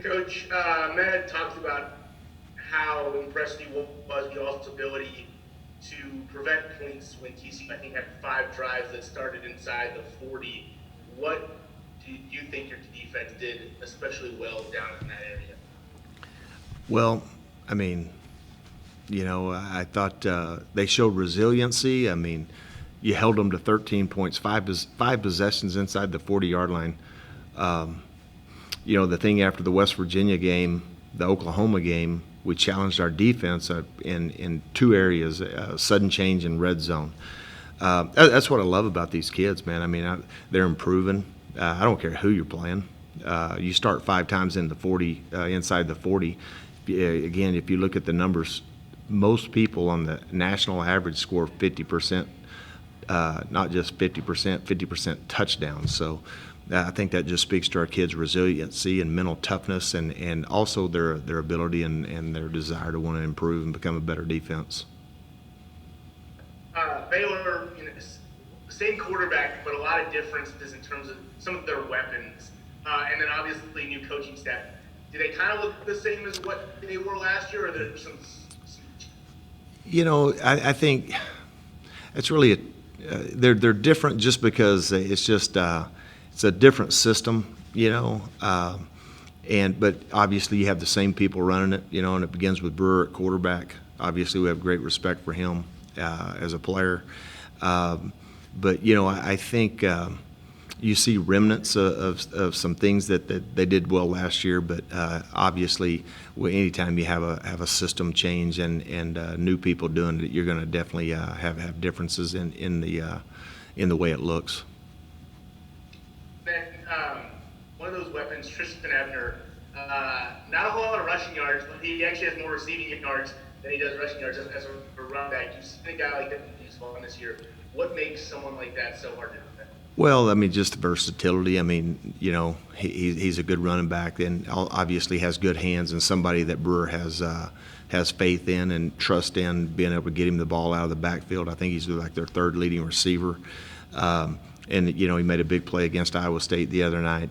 Coach, Matt talked about how impressed he was with y'all's ability to prevent points when TCU, I think, had 5 drives that started inside the 40. What do you think your defense did especially well down in that area? Well, I mean, I thought they showed resiliency. I mean, you held them to 13 points, five possessions inside the 40-yard line. The thing after the West Virginia game, the Oklahoma game, we challenged our defense in 2 areas: sudden change and red zone. That's what I love about these kids, man. I mean, they're improving. I don't care who you're playing. You start 5 times in the 40, inside the 40. Again, if you look at the numbers, most people on the national average score 50%, not just 50%, 50% touchdowns. So I think that just speaks to our kids' resiliency and mental toughness, and also their ability and their desire to want to improve and become a better defense. Baylor, same quarterback, but a lot of differences in terms of some of their weapons, and then obviously new coaching staff. Do they kind of look the same as what they were last year, or are there some I think it's really they're different just because it's a different system, but obviously you have the same people running it, and it begins with Brewer at quarterback. Obviously, we have great respect for him as a player. But I think you see remnants of some things that they did well last year. But obviously, anytime you have a system change and new people doing it, you're going to definitely have differences in the way it looks. Then one of those weapons, Tristan Abner, not a whole lot of rushing yards, but he actually has more receiving yards than he does rushing yards as a run back. You've seen a guy like that use fun this year. What makes someone like that so hard to defend? Well, I mean, just versatility. I mean, he's a good running back, and obviously has good hands, and somebody that Brewer has faith in and trust in, being able to get him the ball out of the backfield. I think he's like their third leading receiver. And he made a big play against Iowa State the other night.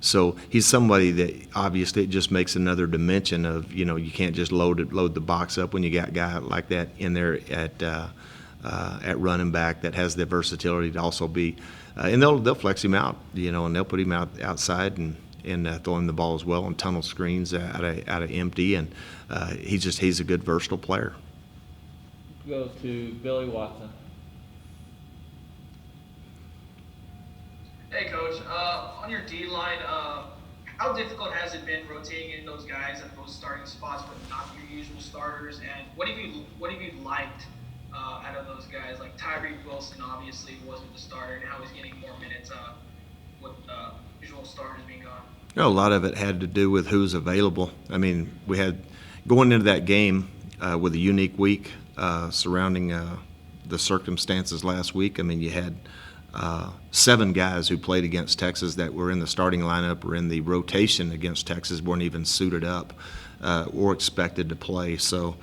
So he's somebody that obviously it just makes another dimension of you can't just load the box up when you got a guy like that in there at running back that has the versatility to also be, and they'll flex him out, and they'll put him outside and throw him the ball as well on tunnel screens out of empty, and he's a good versatile player. Go to Billy Watson. Hey, Coach. On your D line, how difficult has it been rotating in those guys at those starting spots, but not your usual starters? And what have you liked out of those guys? Like Tyreek Wilson, obviously wasn't the starter, and how he's getting more minutes with usual starters being gone. A lot of it had to do with who's available. I mean, we had going into that game with a unique week surrounding the circumstances last week. I mean, you had 7 guys who played against Texas that were in the starting lineup or in the rotation against Texas, weren't even suited up or expected to play. So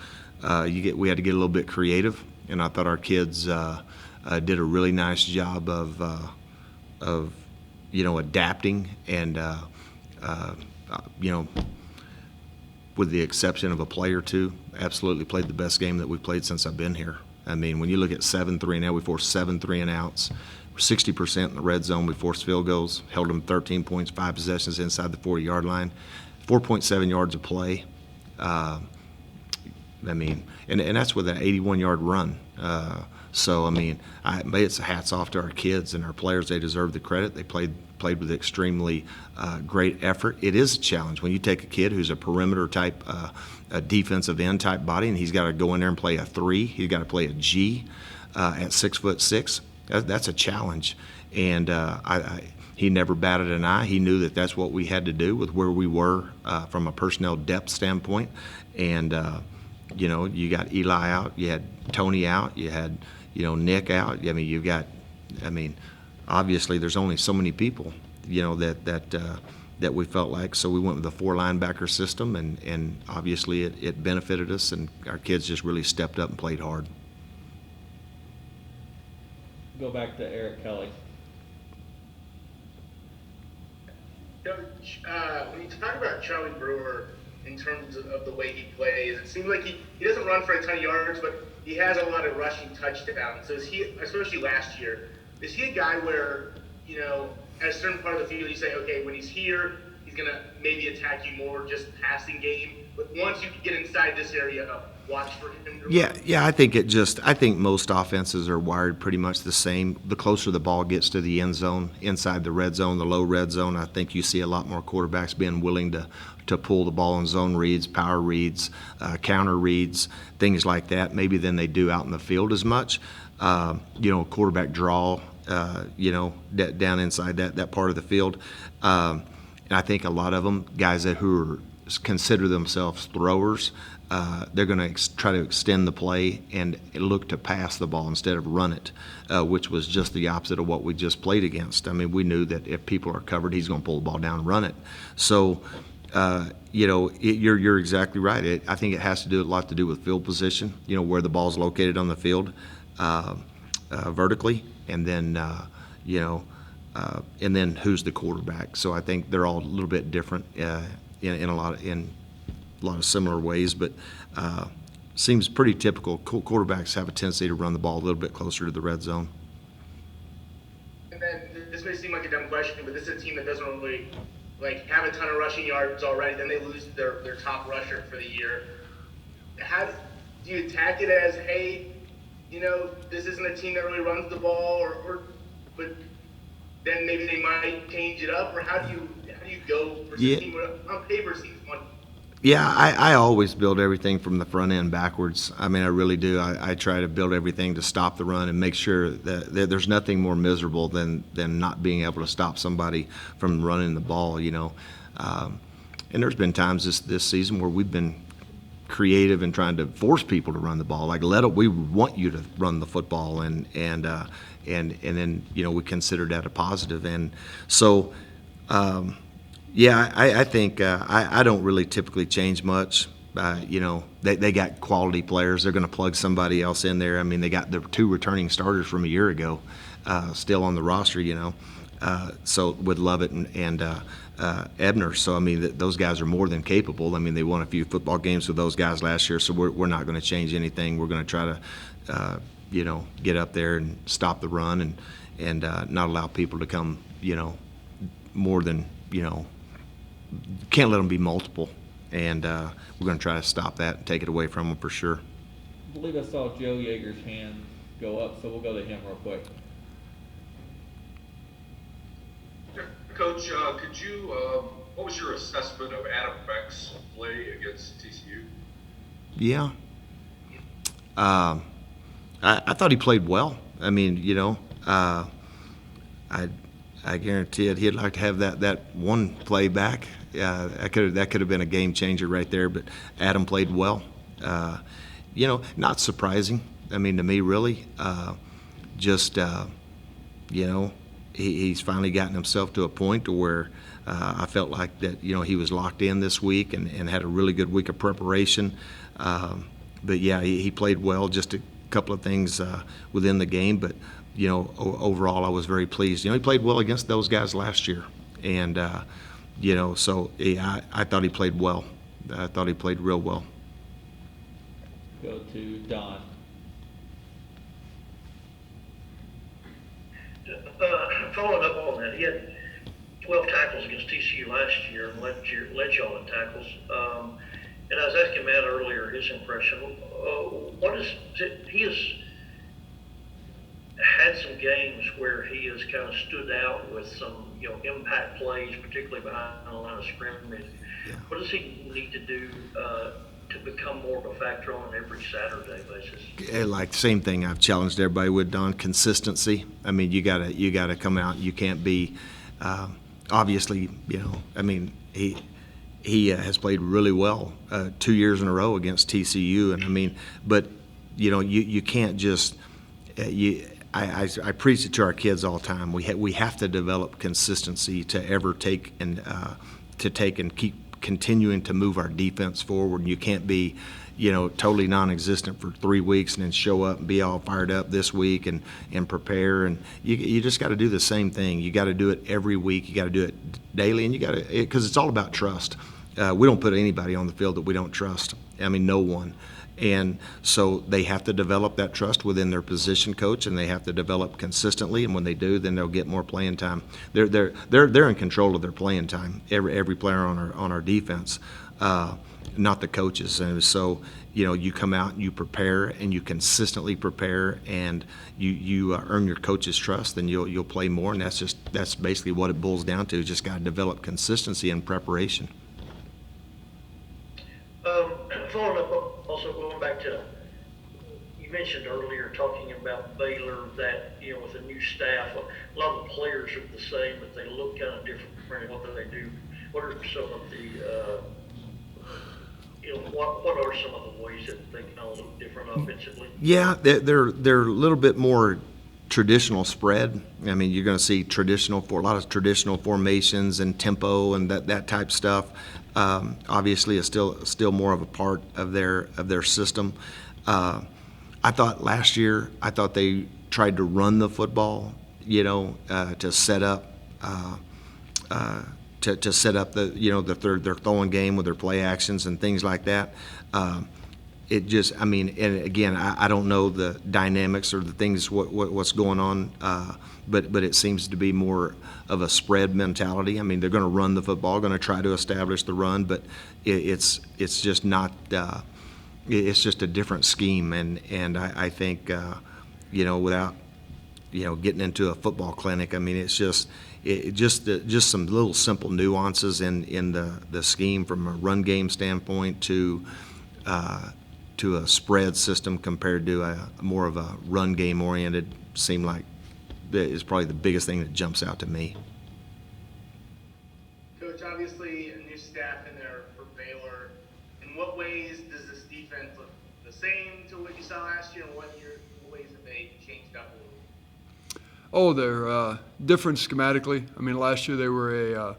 we had to get a little bit creative, and I thought our kids did a really nice job of adapting and with the exception of a play or two, absolutely played the best game that we've played since I've been here. I mean, when you look at 7 3-and-out, we forced 7 3-and-outs. 60% in the red zone. We forced field goals, held them 13 points, 5 possessions inside the 40-yard line, 4.7 yards of play. I mean, and that's with an 81-yard run. So, I mean, it's hats off to our kids and our players. They deserve the credit. They played with extremely great effort. It is a challenge when you take a kid who's a perimeter type, a defensive end type body, and he's got to go in there and play a 3. He's got to play a G at 6'6". That's a challenge, and he never batted an eye. He knew that that's what we had to do with where we were from a personnel depth standpoint. And you got Eli out, you had Tony out, you had Nick out. I mean, obviously there's only so many people that we felt like. So we went with the 4 linebacker system, and obviously it benefited us, and our kids just really stepped up and played hard. Go back to Eric Kelly. When you talk about Charlie Brewer in terms of the way he plays, it seems like he doesn't run for a ton of yards, but he has a lot of rushing touchdowns. So is he, especially last year, is he a guy where, at a certain part of the field, you say, okay, when he's here, he's going to maybe attack you more just passing game, but once you get inside this area, watch for him to run? Yeah, I think most offenses are wired pretty much the same. The closer the ball gets to the end zone, inside the red zone, the low red zone, I think you see a lot more quarterbacks being willing to pull the ball in zone reads, power reads, counter reads, things like that, maybe than they do out in the field as much. Quarterback draw, down inside that part of the field. And I think a lot of them, guys who consider themselves throwers, they're going to try to extend the play and look to pass the ball instead of run it, which was just the opposite of what we just played against. I mean, we knew that if people are covered, he's going to pull the ball down and run it. So, you're exactly right. I think it has to do a lot to do with field position, where the ball's located on the field vertically, and then, and then who's the quarterback. So I think they're all a little bit different in a lot of similar ways, but seems pretty typical. Quarterbacks have a tendency to run the ball a little bit closer to the red zone. And then this may seem like a dumb question, but this is a team that doesn't really have a ton of rushing yards already. Then they lose their top rusher for the year. How do you attack it as, hey, this isn't a team that really runs the ball, but then maybe they might change it up, or how do you go for a team on paper seems one? Yeah, I always build everything from the front end backwards. I mean, I really do. I try to build everything to stop the run and make sure that there's nothing more miserable than not being able to stop somebody from running the ball, And there's been times this season where we've been creative in trying to force people to run the ball. We want you to run the football, and then we consider that a positive. And so. I think I don't really typically change much. They got quality players. They're going to plug somebody else in there. I mean, they got the 2 returning starters from a year ago still on the roster, so with Lovett and Ebner. So, I mean, those guys are more than capable. I mean, they won a few football games with those guys last year, so we're not going to change anything. We're going to try to, get up there and stop the run and not allow people to come, more than, can't let them be multiple, and we're going to try to stop that and take it away from them for sure. I believe I saw Joe Yeager's hand go up, so we'll go to him real quick. Coach, what was your assessment of Adam Beck's play against TCU? Yeah. I thought he played well. I mean, I guarantee it. He'd like to have that one play back. That could have been a game changer right there. But Adam played well. Not surprising. I mean, to me, really, he's finally gotten himself to a point to where I felt like that. He was locked in this week and had a really good week of preparation. But yeah, he played well. Just a couple of things within the game, but. Overall, I was very pleased. He played well against those guys last year, and so I thought he played well. I thought he played real well. Go to Don. Following up on that, he had 12 tackles against TCU last year and led y'all in tackles. And I was asking Matt earlier his impression. He has had some games where he has kind of stood out with some, impact plays, particularly behind the line of scrimmage. Yeah. What does he need to do to become more of a factor on an every Saturday basis? Like same thing I've challenged everybody with, Don. Consistency. I mean, you gotta come out. You can't be obviously. I mean, he has played really well 2 years in a row against TCU, and I mean, but you can't just I preach it to our kids all the time. We have to develop consistency to ever take and keep continuing to move our defense forward. You can't be, totally non-existent for 3 weeks and then show up and be all fired up this week and prepare. And you just got to do the same thing. You got to do it every week. You got to do it daily, and you got to, because it's all about trust. We don't put anybody on the field that we don't trust. I mean, no one. And so they have to develop that trust within their position coach, and they have to develop consistently. And when they do, then they'll get more playing time. They're in control of their playing time. Every player on our defense, not the coaches. And so you come out and you prepare, and you consistently prepare, and you earn your coach's trust, then you'll play more. And that's basically what it boils down to. Just got to develop consistency and preparation. Following up, also going back to, you mentioned earlier talking about Baylor that, with a new staff, a lot of the players are the same, but they look kind of different in what they do. What are some of the, what are some of the ways that they kind of look different offensively? Yeah, they're a little bit more traditional spread. I mean, you're going to see a lot of traditional formations and tempo and that type stuff. Obviously, is still more of a part of their system. I thought last year, they tried to run the football, to set up to set up their throwing game with their play actions and things like that. It just, and again, I don't know the dynamics or the things what's going on, but it seems to be more of a spread mentality. I mean, they're going to run the football, going to try to establish the run, but it's just not. It's just a different scheme, and I think without getting into a football clinic, I mean, it's just some little simple nuances in the scheme from a run game standpoint to a spread system compared to a more of a run game oriented. Seem like is probably the biggest thing that jumps out to me. Coach, obviously a new staff in there for Baylor. In what ways does this defense look the same to what you saw last year, and what ways have they changed up a little? Oh, they're different schematically. I mean, last year they were a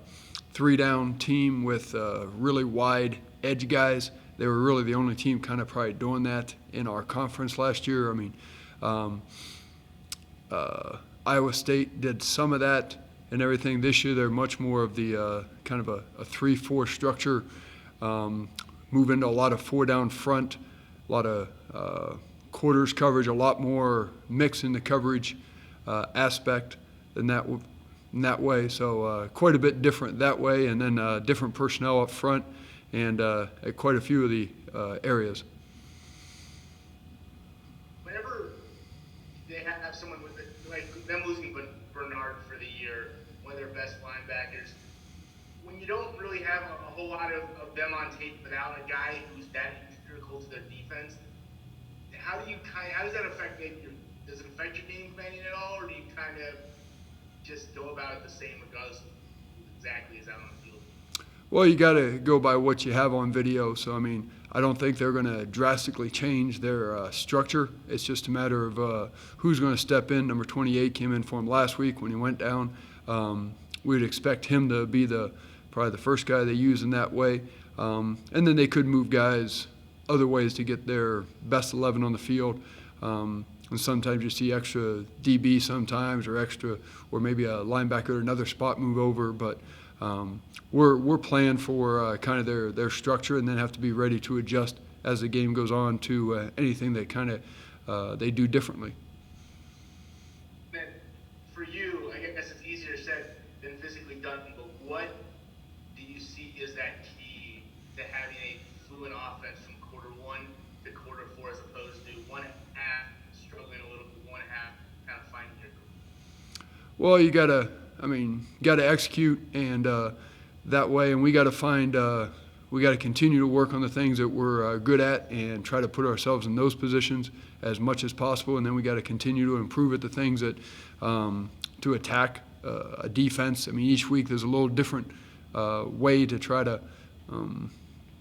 3-down team with really wide edge guys. They were really the only team kind of probably doing that in our conference last year. I mean, Iowa State did some of that and everything. This year they're much more of the kind of a 3-4 structure, move into a lot of 4-down front, a lot of quarters coverage, a lot more mix in the coverage aspect than that way. So quite a bit different that way, and then different personnel up front and at quite a few of the areas. Whenever they have someone with like them losing Bernard for the year, one of their best linebackers, when you don't really have a whole lot of them on tape without a guy who's that critical to their defense, how does that affect does it affect your game planning at all, or do you kind of just go about it the same regardless of exactly is out on the field? Well, you got to go by what you have on video. So, I mean, I don't think they're going to drastically change their structure. It's just a matter of who's going to step in. Number 28 came in for him last week when he went down. We'd expect him to be probably the first guy they use in that way. And then they could move guys other ways to get their best 11 on the field. And sometimes you see extra DB sometimes, or maybe a linebacker at another spot move over. But we're playing for kind of their structure, and then have to be ready to adjust as the game goes on to anything that kind of they do differently. Then for you, I guess it's easier said than physically done, but what do you see as that key to having a fluent offense from quarter 1 to quarter 4 as opposed to 1.5 struggling a little bit, 1.5 kind of finding your groove? Well, you got to execute, and that way, and we got to continue to work on the things that we're good at and try to put ourselves in those positions as much as possible, and then we got to continue to improve at the things that to attack a defense. I mean, each week there's a little different way to try to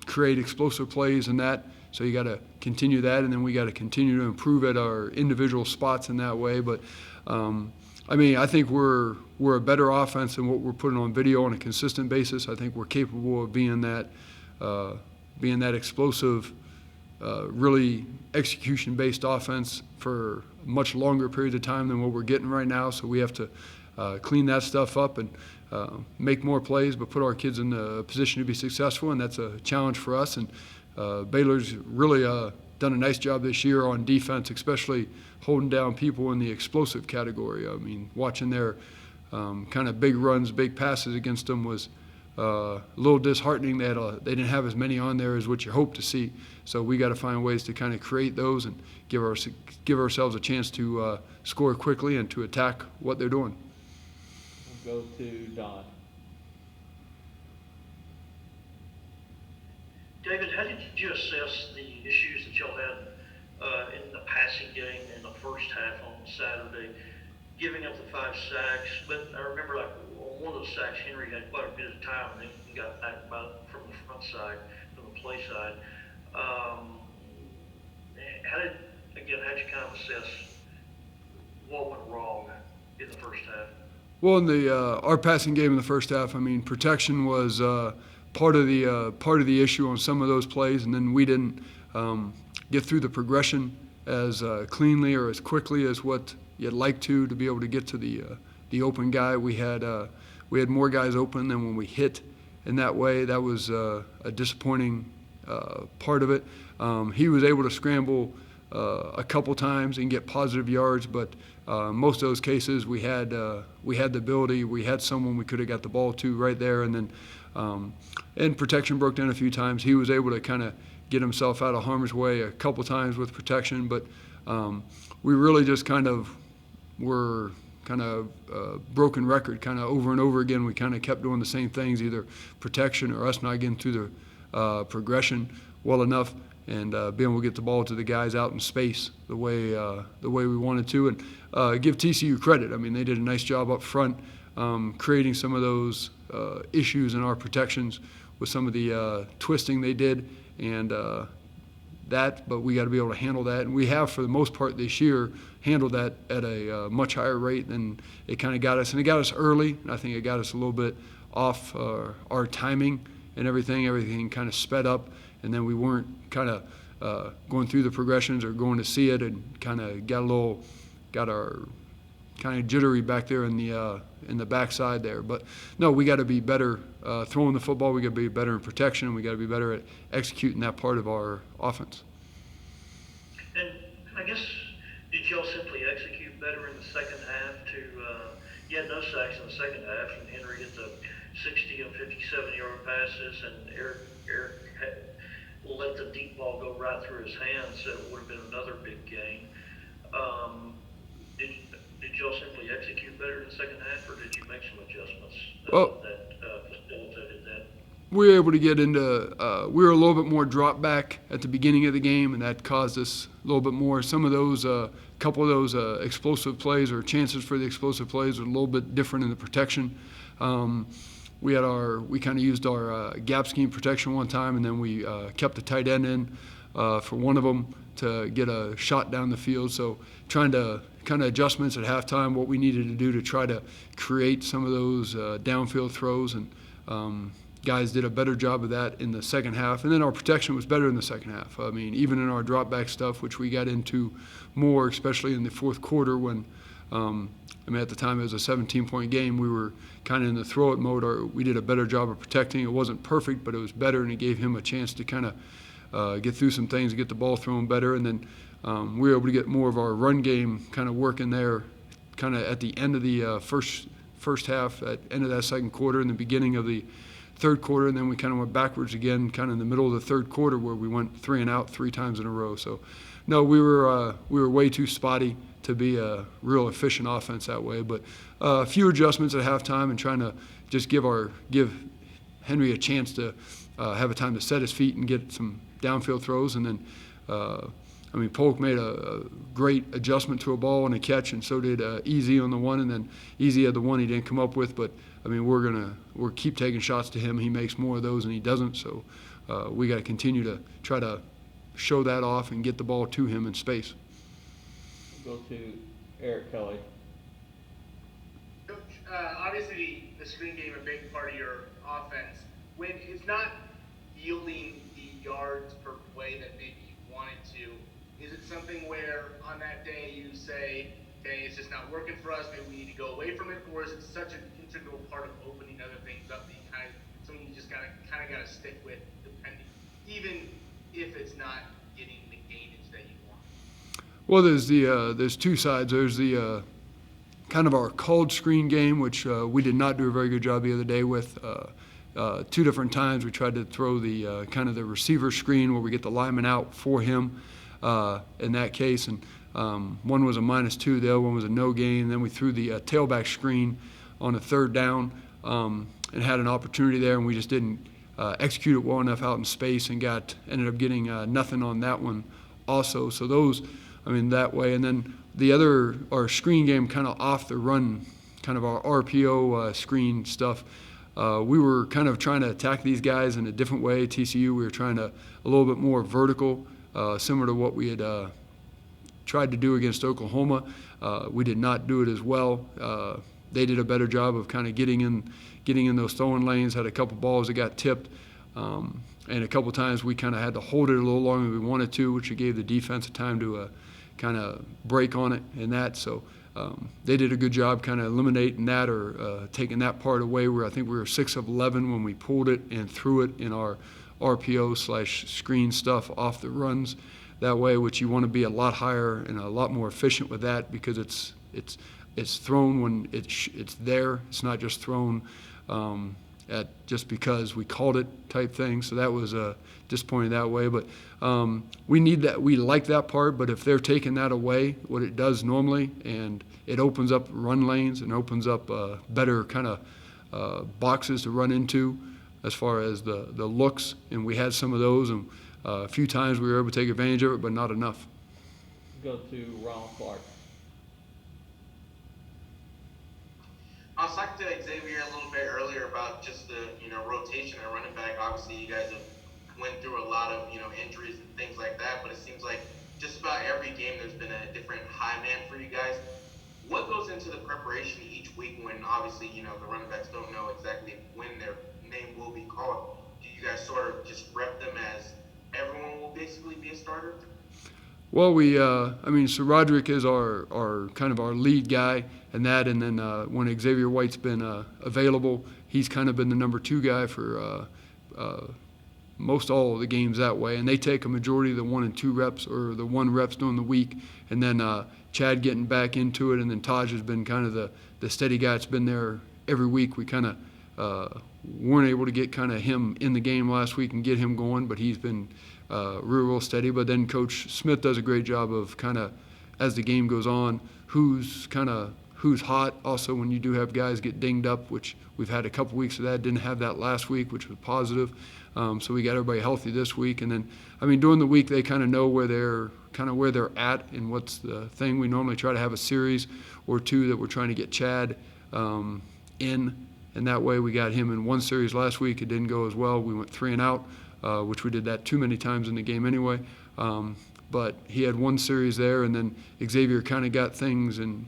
create explosive plays and that. So you got to continue that, and then we got to continue to improve at our individual spots in that way. But I mean, I think we're a better offense than what we're putting on video on a consistent basis. I think we're capable of being that explosive, really execution-based offense for a much longer period of time than what we're getting right now. So we have to clean that stuff up and make more plays, but put our kids in a position to be successful, and that's a challenge for us. And Baylor's really done a nice job this year on defense, especially holding down people in the explosive category. I mean, watching their kind of big runs, big passes against them was a little disheartening that they didn't have as many on there as what you hope to see. So we got to find ways to kind of create those and give ourselves a chance to score quickly and to attack what they're doing. We'll go to Don. David, how did you assess the issues that y'all had in the passing game in the first half on Saturday, giving up the 5 sacks? But I remember, like, on one of those sacks, Henry had quite a bit of time, and then he got back from the front side, from the play side. How'd you kind of assess what went wrong in the first half? Well, in our passing game in the first half, I mean, protection was part of the issue on some of those plays, and then we didn't get through the progression as cleanly or as quickly as what you'd like to be able to get to the open guy. We had more guys open than when we hit in that way. That was a disappointing part of it. He was able to scramble a couple times and get positive yards, but most of those cases we had the ability. We had someone we could have got the ball to right there, and then and protection broke down a few times. He was able to kind of get himself out of harm's way a couple times with protection, but we really just kind of were kind of broken record, kind of over and over again. We kind of kept doing the same things, either protection or us not getting through the progression well enough and being able to get the ball to the guys out in space the way we wanted to. And give TCU credit. I mean, they did a nice job up front creating some of those issues in our protections with some of the twisting they did and but we got to be able to handle that. And we have, for the most part this year, handled that at a much higher rate than it kind of got us. And it got us early, and I think it got us a little bit off our timing and everything. Everything kind of sped up, and then we weren't kind of going through the progressions or going to see it, and kind of got our kind of jittery back there in the backside there. But no, we got to be better throwing the football. We got to be better in protection, and we got to be better at executing that part of our offense. And I guess, did y'all simply execute better in the second half? You had no sacks in the second half, and Henry hit the 60 and 57-yard passes, and Eric let the deep ball go right through his hands, so it would have been another big gain. Did y'all simply execute better in the second half, or did you make some adjustments that facilitated that? We were able to get into we were a little bit more drop back at the beginning of the game, and that caused us a little bit more. Some of those, couple of those explosive plays or chances for the explosive plays were a little bit different in the protection. We kind of used our gap scheme protection one time, and then we kept the tight end in for one of them to get a shot down the field. So trying to kind of adjustments at halftime, what we needed to do to try to create some of those downfield throws, and guys did a better job of that in the second half. And then our protection was better in the second half. I mean, even in our drop back stuff, which we got into more, especially in the fourth quarter when at the time it was a 17-point game, we were kind of in the throw it mode. We did a better job of protecting. It wasn't perfect, but it was better, and it gave him a chance to kind of get through some things, get the ball thrown better. And then we were able to get more of our run game kind of working there kind of at the end of the first half, at end of that second quarter, and the beginning of the third quarter, and then we kind of went backwards again kind of in the middle of the third quarter where we went 3 and out 3 times in a row. So, no, we were way too spotty to be a real efficient offense that way. But a few adjustments at halftime and trying to just give Henry a chance to have a time to set his feet and get some downfield throws. And then, Polk made a great adjustment to a ball and a catch, and so did Easy on the one. And then Easy had the one he didn't come up with. But, we'll keep taking shots to him. He makes more of those than he doesn't. So we got to continue to try to show that off and get the ball to him in space. Go to Eric Kelly. obviously the screen game a big part of your offense. When it's not yielding the yards per play that maybe you want it to, is it something where on that day you say, okay, it's just not working for us, maybe we need to go away from it, or is it such an integral part of opening other things up that you something you just gotta stick with, depending, even if it's not getting the gainage that you want? Well, there's two sides. There's the kind of our called screen game, which we did not do a very good job the other day with. Two different times we tried to throw the kind of the receiver screen where we get the lineman out for him in that case, and one was a -2, the other one was a no gain. Then we threw the tailback screen on a third down and had an opportunity there, and we just didn't execute it well enough out in space and ended up getting nothing on that one also. So those, that way. And then the other, our screen game kind of off the run, kind of our RPO screen stuff. We were kind of trying to attack these guys in a different way. TCU, we were trying to a little bit more vertical, similar to what we had tried to do against Oklahoma. We did not do it as well. They did a better job of kind of getting in those throwing lanes, had a couple balls that got tipped, and a couple times we kind of had to hold it a little longer than we wanted to, which gave the defense a time to kind of break on it and that. So they did a good job kind of eliminating that or taking that part away, where I think we were 6 of 11 when we pulled it and threw it in our RPO/screen stuff off the runs that way, which you want to be a lot higher and a lot more efficient with that, because it's thrown when it's there. It's not just thrown at just because we called it type thing. So that was disappointing that way. But we need that. We like that part. But if they're taking that away, what it does normally, and it opens up run lanes and opens up better kind of boxes to run into as far as the looks. And we had some of those, and a few times we were able to take advantage of it, but not enough. Go to Ronald Clark. I was talking to Xavier a little bit earlier about just the rotation at running back. Obviously, you guys have went through a lot of injuries and things like that, but it seems like just about every game there's been a different high man for you guys. What goes into the preparation each week when obviously the running backs don't know exactly when their name will be called? Do you guys sort of just rep them as everyone will basically be a starter? Well, so Roderick is our kind of our lead guy and that, and then when Xavier White's been available, he's kind of been the number 2 guy for most all of the games that way, and they take a majority of the 1 and 2 reps or the 1 reps during the week, and then Chad getting back into it, and then Taj has been kind of the steady guy that's been there every week. We kind of weren't able to get kind of him in the game last week and get him going, but he's been real steady. But then Coach Smith does a great job of kind of, as the game goes on, who's hot. Also, when you do have guys get dinged up, which we've had a couple weeks of that, didn't have that last week, which was positive. So we got everybody healthy this week. And then, during the week, they kind of know where they're at and what's the thing. We normally try to have a series or 2 that we're trying to get Chad in. And that way we got him in 1 series last week. It didn't go as well. We went 3 and out, which we did that too many times in the game anyway. But he had 1 series there, and then Xavier kind of got things and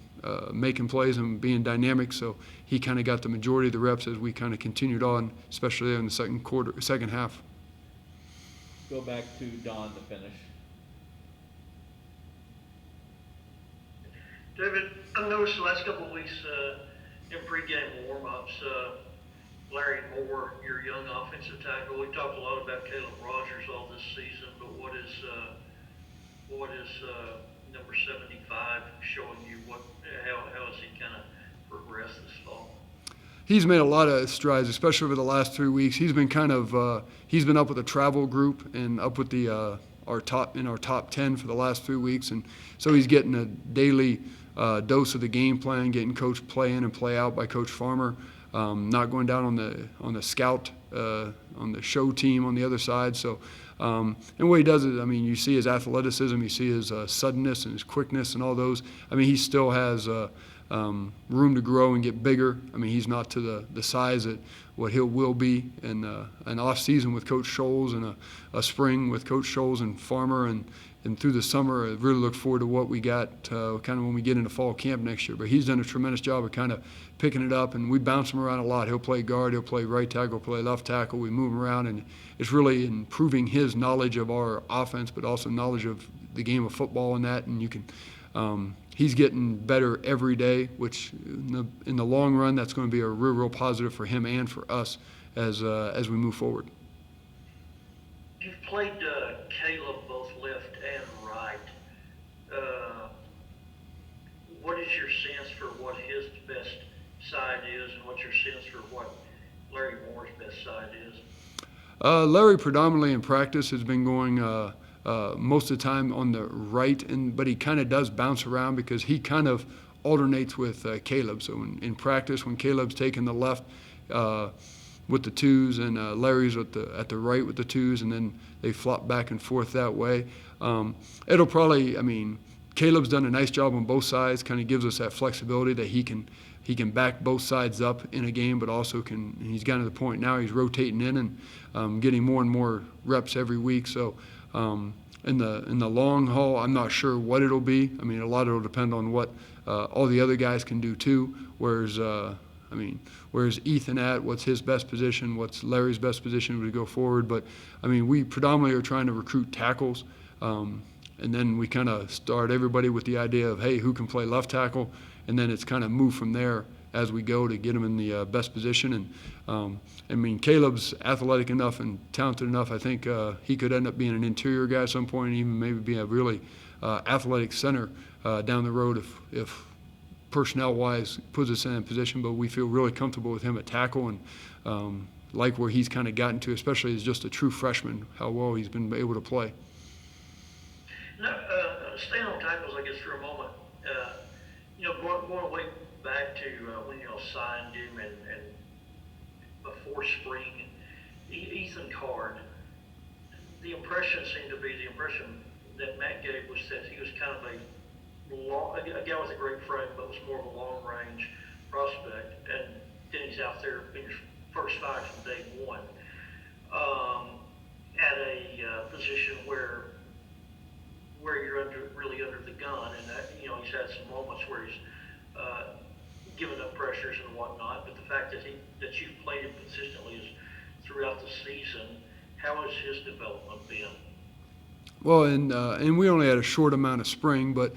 making plays and being dynamic. So he kind of got the majority of the reps as we kind of continued on, especially there in the second half. Go back to Don to finish. David, I've noticed the last couple of weeks in pregame warm-ups, Larry Moore, your young offensive tackle, we talked a lot about Caleb Rogers all this season, but what is number 75 showing you? How has he kind of progressed this fall? He's made a lot of strides, especially over the last 3 weeks. He's been he's been up with the travel group and up with our top 10 for the last 3 weeks, and so he's getting a daily dose of the game plan, getting coached play in and play out by Coach Farmer, not going down on the scout on the show team on the other side. So, and what he does is, you see his athleticism, you see his suddenness and his quickness and all those. He still has room to grow and get bigger. I mean, he's not to the size that what he will be in an off season with Coach Scholes and a spring with Coach Scholes and Farmer and through the summer. I really look forward to what we got kind of when we get into fall camp next year. But he's done a tremendous job of kind of picking it up, and we bounce him around a lot. He'll play guard, he'll play right tackle, play left tackle. We move him around, and it's really improving his knowledge of our offense, but also knowledge of the game of football and that. And you can he's getting better every day, which in the long run, that's going to be a real positive for him and for us as we move forward. You've played Caleb both left and right. What is your sense for what his best side is, and what's your sense for what Larry Moore's best side is? Larry predominantly in practice has been going most of the time on the right, but he kind of does bounce around because he kind of alternates with Caleb. So in practice, when Caleb's taking the left with the twos and Larry's at the right with the twos, and then they flop back and forth that way. It'll probably, I mean, Caleb's done a nice job on both sides, kind of gives us that flexibility that he can back both sides up in a game, but also he's gotten to the point now he's rotating in and getting more and more reps every week. So in the long haul, I'm not sure what it'll be. I mean, a lot of it'll depend on what all the other guys can do too. Where's Ethan at? What's his best position? What's Larry's best position to go forward? But I mean, we predominantly are trying to recruit tackles. And then we kind of start everybody with the idea of, hey, who can play left tackle? And then it's kind of move from there as we go to get them in the best position. And I mean, Caleb's athletic enough and talented enough. I think he could end up being an interior guy at some point, and even maybe be a really athletic center down the road if personnel-wise puts us in a position. But we feel really comfortable with him at tackle and like where he's kind of gotten to, especially as just a true freshman, how well he's been able to play. Now, staying on tackles, I guess, for a moment, going way back to when you all signed him and before spring, Ethan Card, the impression that Matt gave was that he was kind of a guy with a great frame, but was more of a long-range prospect, and then he's out there in his first five from day one at a position where you're really under the gun, and that, he's had some moments where he's given up pressures and whatnot. But the fact that you've played him consistently throughout the season, how has his development been? Well, and we only had a short amount of spring, but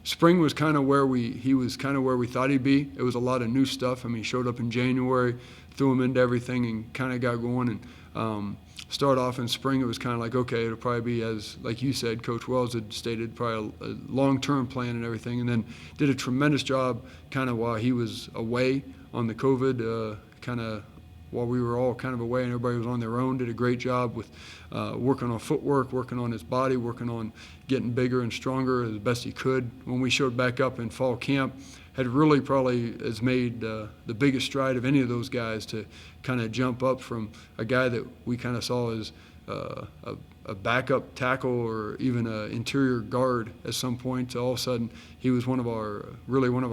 spring was kind of he was kind of where we thought he'd be. It was a lot of new stuff. I mean, he showed up in January, threw him into everything, and kind of got going. And start off in spring, it was kind of like, okay, it'll probably be, as like you said, Coach Wells had stated, probably a long-term plan and everything, and then did a tremendous job kind of while he was away on the COVID, kind of while we were all kind of away and everybody was on their own. Did a great job with working on footwork, working on his body, working on getting bigger and stronger as best he could. When we showed back up in fall camp, had really probably has made the biggest stride of any of those guys to kind of jump up from a guy that we kind of saw as a backup tackle or even an interior guard at some point to all of a sudden he was one of our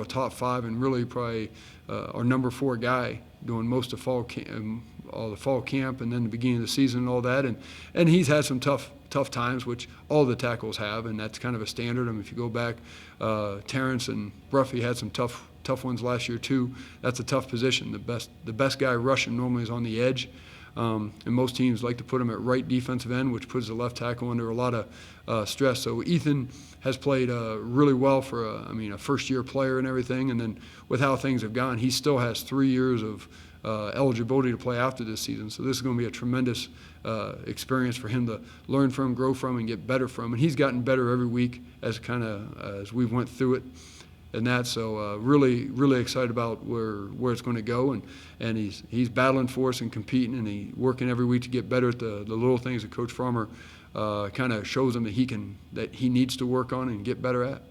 top five and really probably our number 4 guy doing most of all the fall camp and then the beginning of the season and all that. And he's had some tough times, which all the tackles have, and that's kind of a standard. I mean, if you go back, Terrence and Bruffy had some tough ones last year too. That's a tough position. The best guy rushing normally is on the edge, and most teams like to put him at right defensive end, which puts the left tackle under a lot of stress. So Ethan has played really well for a first-year player and everything. And then with how things have gone, he still has 3 years of eligibility to play after this season. So this is going to be a tremendous experience for him to learn from, grow from, and get better from. And he's gotten better every week as we've went through it. And that, so really, really excited about where it's going to go, and he's battling for us and competing, and he's working every week to get better at the little things that Coach Farmer kind of shows him that he needs to work on and get better at.